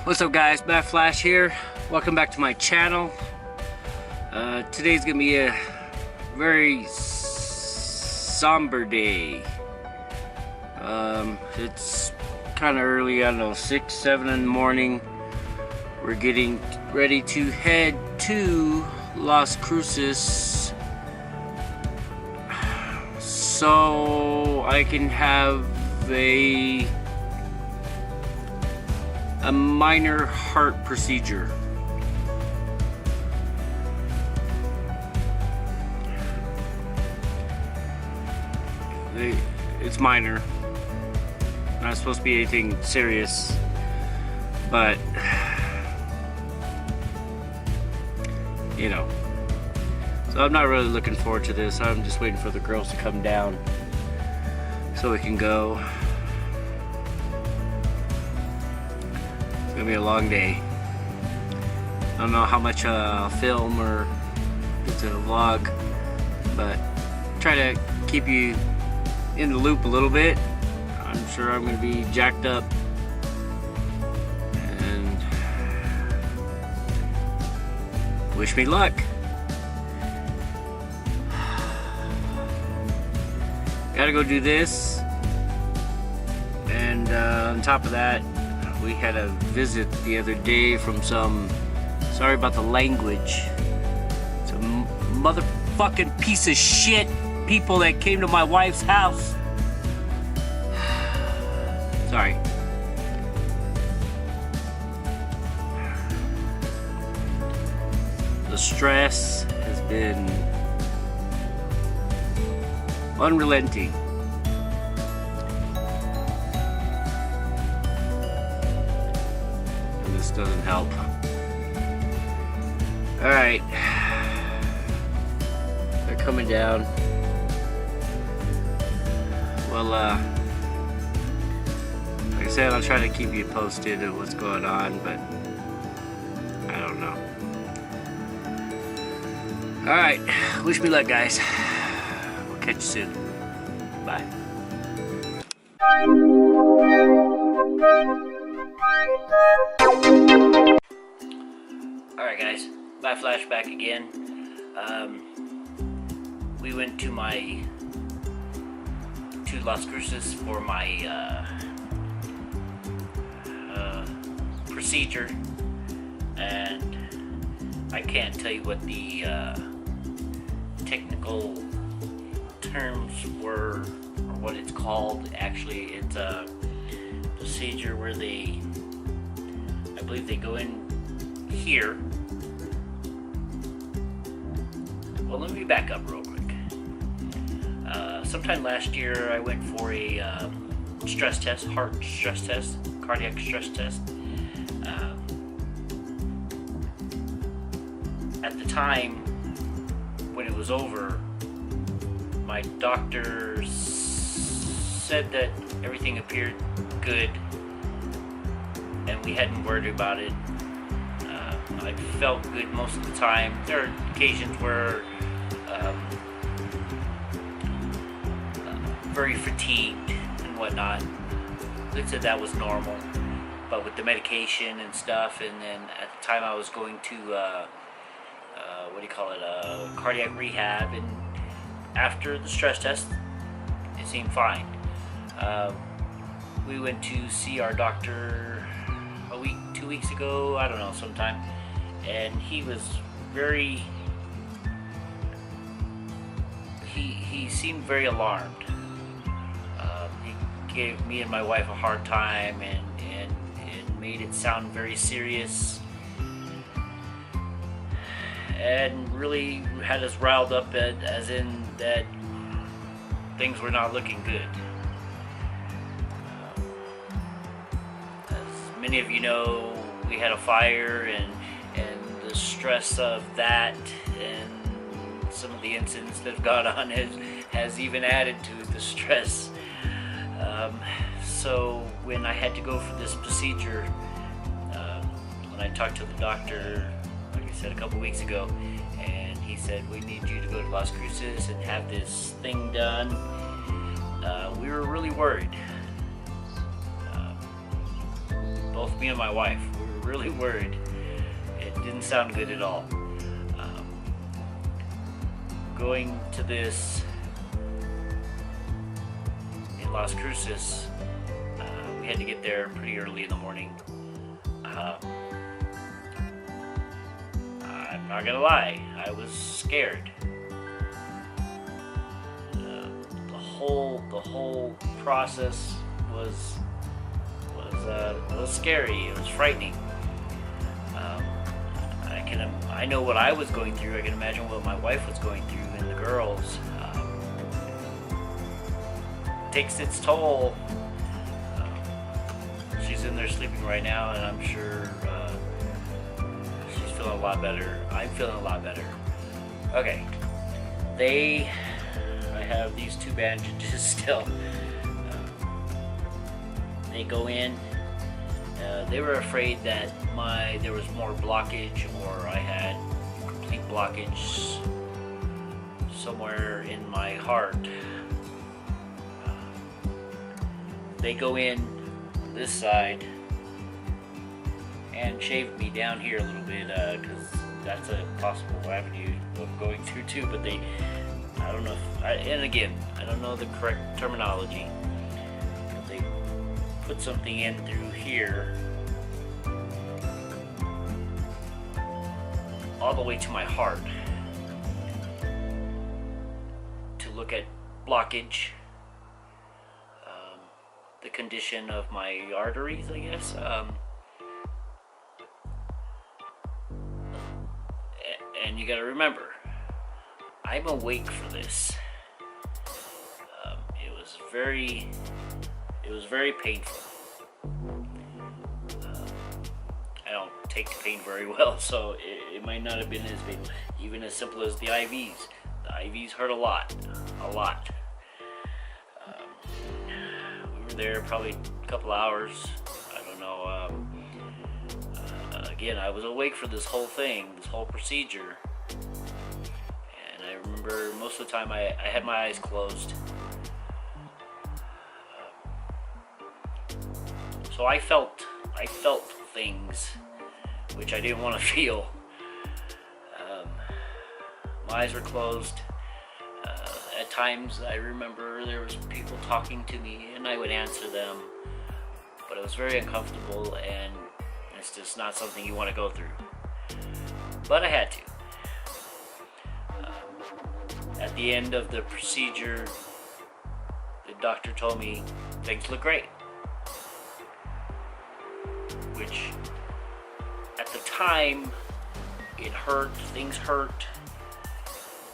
What's up guys, MattFlash here. Welcome back to my channel. Today's gonna be a very somber day. It's kind of early, I don't know, 6, 7 in the morning. We're getting ready to head to Las Cruces so I can have a minor heart procedure. It's minor, not supposed to be anything serious, but you know, so I'm not really looking forward to this. I'm just waiting for the girls to come down so we can go. It's gonna be a long day. I don't know how much I'll film or get to vlog, but try to keep you in the loop a little bit. I'm sure I'm gonna be jacked up, and wish me luck. Gotta go do this, and on top of that, we had a visit the other day from some, sorry about the language, some motherfucking piece of shit people that came to my wife's house. Sorry. The stress has been unrelenting. And this doesn't help. Alright. They're coming down. Well, like I said, I'll try to keep you posted of what's going on, but I don't know. Alright, wish me luck, guys. We'll catch you soon. Bye. Alright, guys. MattFlash back again. We went to Las Cruces for my procedure, and I can't tell you what the technical terms were or what it's called. Actually, it's a procedure where I believe they go in here. Well, let me back up real quick. Sometime last year I went for a stress test, heart stress test, cardiac stress test. At the time when it was over, my doctor said that everything appeared good and we hadn't worried about it. I felt good most of the time. There are occasions where very fatigued and whatnot. They said that was normal, but with the medication and stuff, and then at the time I was going to cardiac rehab, and after the stress test it seemed fine. We went to see our doctor a week, 2 weeks ago, I don't know, sometime, and he was very, he seemed very alarmed. Gave me and my wife a hard time and made it sound very serious, and really had us riled up as in that things were not looking good. As many of you know, we had a fire, and the stress of that and some of the incidents that have gone on has even added to the stress. So when I had to go for this procedure, when I talked to the doctor, like I said, a couple weeks ago, and he said, we need you to go to Las Cruces and have this thing done, we were really worried. Both me and my wife, we were really worried. It didn't sound good at all. Going to this in Las Cruces, we had to get there pretty early in the morning. I'm not gonna lie, I was scared. The whole process was scary. It was frightening. I know what I was going through. I can imagine what my wife was going through, and the girls. It takes its toll. She's in there sleeping right now, and I'm sure she's feeling a lot better. I'm feeling a lot better. Okay, I have these 2 bandages still. They go in. They were afraid that there was more blockage, or I had complete blockage somewhere in my heart. They go in this side and shave me down here a little bit, because that's a possible avenue of going through too. But I don't know and again, I don't know the correct terminology. They put something in through here all the way to my heart to look at blockage, the condition of my arteries, I guess. And you got to remember, I'm awake for this. It was very painful. I don't take the pain very well, so it might not have been as painful. Even as simple as the IVs. The IVs hurt a lot. We were there probably a couple hours. I don't know. Again, I was awake for this whole thing, this whole procedure. And I remember most of the time I had my eyes closed. So I felt things which I didn't want to feel. My eyes were closed. At times I remember there was people talking to me and I would answer them, but it was very uncomfortable, and it's just not something you want to go through. But I had to. At the end of the procedure, the doctor told me things look great. Which, at the time, it hurt, things hurt,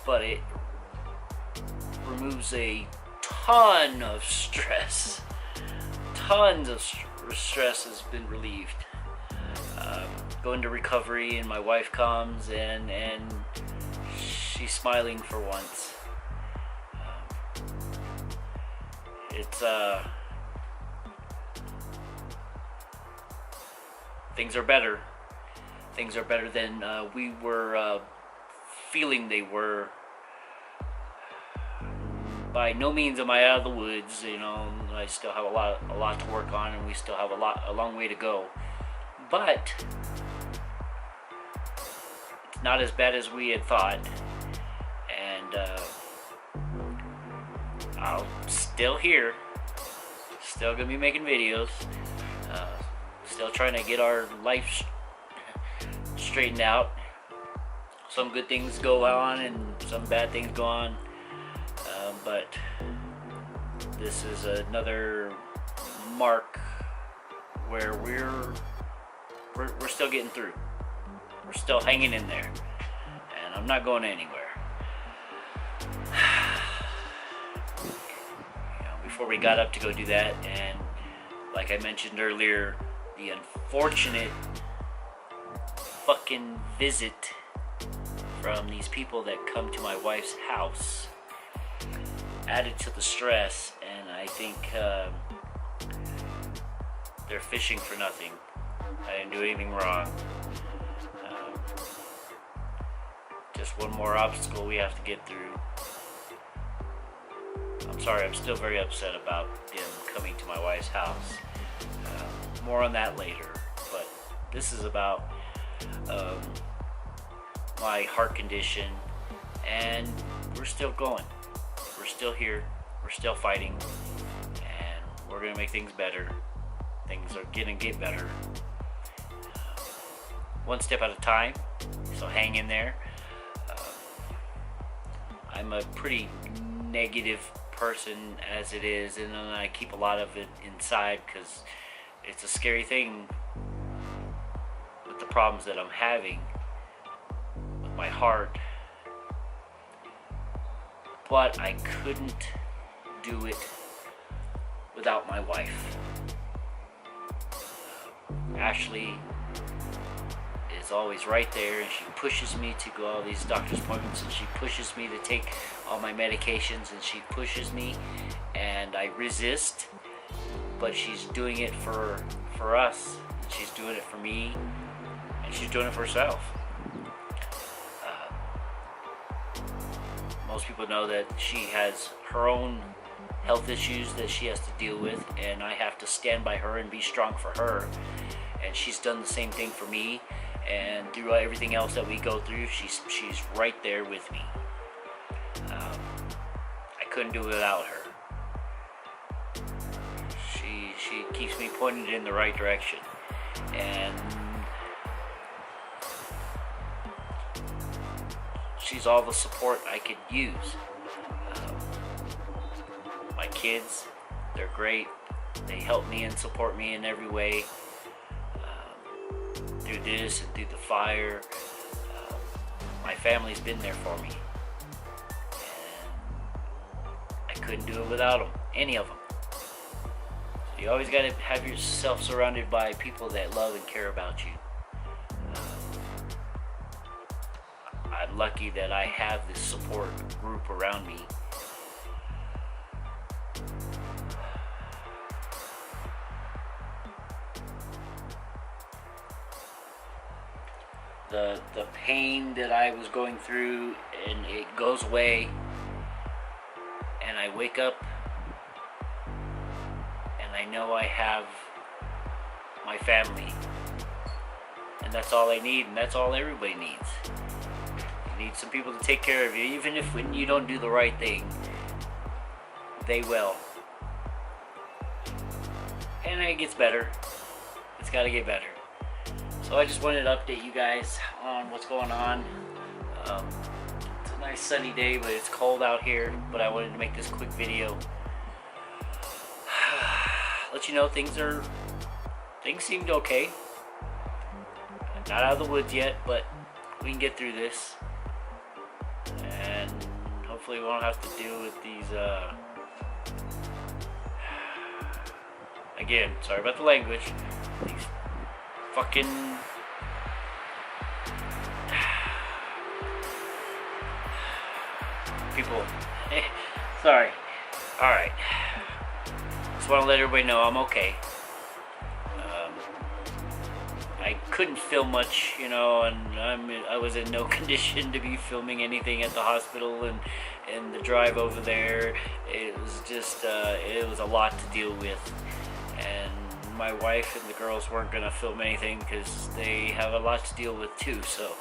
but it removes a ton of stress. Tons of stress has been relieved. Go into recovery, and my wife comes, and she's smiling for once. Things are better. Things are better than we were feeling they were. By no means am I out of the woods. You know, I still have a lot to work on, and we still have a long way to go. But it's not as bad as we had thought, and I'm still here, still gonna be making videos, still trying to get our life straightened out. Some good things go on and some bad things go on, but this is another mark where we're still getting through. We're still hanging in there, and I'm not going anywhere. Before we got up to go do that, and like I mentioned earlier, the unfortunate fucking visit from these people that come to my wife's house added to the stress, and I think they're fishing for nothing. I didn't do anything wrong. Just one more obstacle we have to get through. I'm sorry, I'm still very upset about them coming to my wife's house. More on that later, but This is about um, my heart condition, and we're still going. We're still here. We're still fighting, and we're gonna make things better. Things are gonna get better, one step at a time. So hang in there. I'm a pretty negative person as it is, and then I keep a lot of it inside because it's a scary thing with the problems that I'm having with my heart. But I couldn't do it without my wife. Ashley is always right there, and she pushes me to go all these doctor's appointments, and she pushes me to take all my medications, and she pushes me, and I resist, but she's doing it for us. She's doing it for me, and she's doing it for herself. Most people know that she has her own health issues that she has to deal with, and I have to stand by her and be strong for her. And she's done the same thing for me, and through everything else that we go through, she's right there with me. I couldn't do it without her. She keeps me pointed in the right direction, and she's all the support I could use. My kids, they're great. They help me and support me in every way. Through this and through the fire, my family's been there for me, and I couldn't do it without them, any of them. So you always got to have yourself surrounded by people that love and care about you. I'm lucky that I have this support group around me. The pain that I was going through, and it goes away, and I wake up and I know I have my family, and that's all I need, and that's all everybody needs. You need some people to take care of you, even if when you don't do the right thing, they will. And it gets better. It's got to get better. So I just wanted to update you guys on what's going on. It's a nice sunny day, but it's cold out here. But I wanted to make this quick video. Let you know things seemed okay. Not out of the woods yet, but we can get through this. And hopefully we won't have to deal with these, again, sorry about the language, these fucking people. Sorry. Alright. Just want to let everybody know I'm okay. I couldn't film much, and I was in no condition to be filming anything at the hospital, and the drive over there, it was just, it was a lot to deal with. And my wife and the girls weren't going to film anything because they have a lot to deal with too. So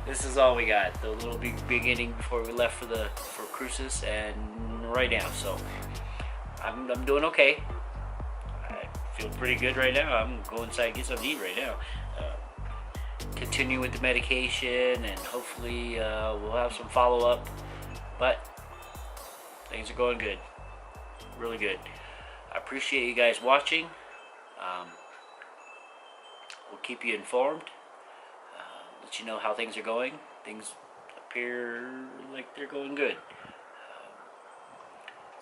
this is all we got, the little beginning before we left for cruises, and right now. So I'm doing okay. I feel pretty good right now. I'm going inside and get something to eat right now. Continue with the medication, and hopefully we'll have some follow-up, but things are going good, really good. I appreciate you guys watching. We'll keep you informed, let you know how things are going. Things appear like they're going good.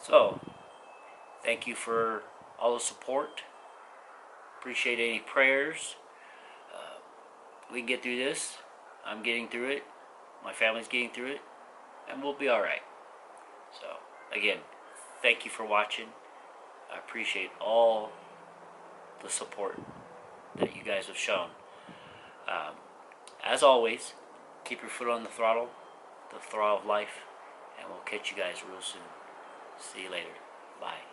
So thank you for all the support. Appreciate any prayers. We can get through this. I'm getting through it. My family's getting through it. And we'll be alright. So, again, thank you for watching. I appreciate all the support that you guys have shown. As always, keep your foot on the throttle of life. And we'll catch you guys real soon. See you later. Bye.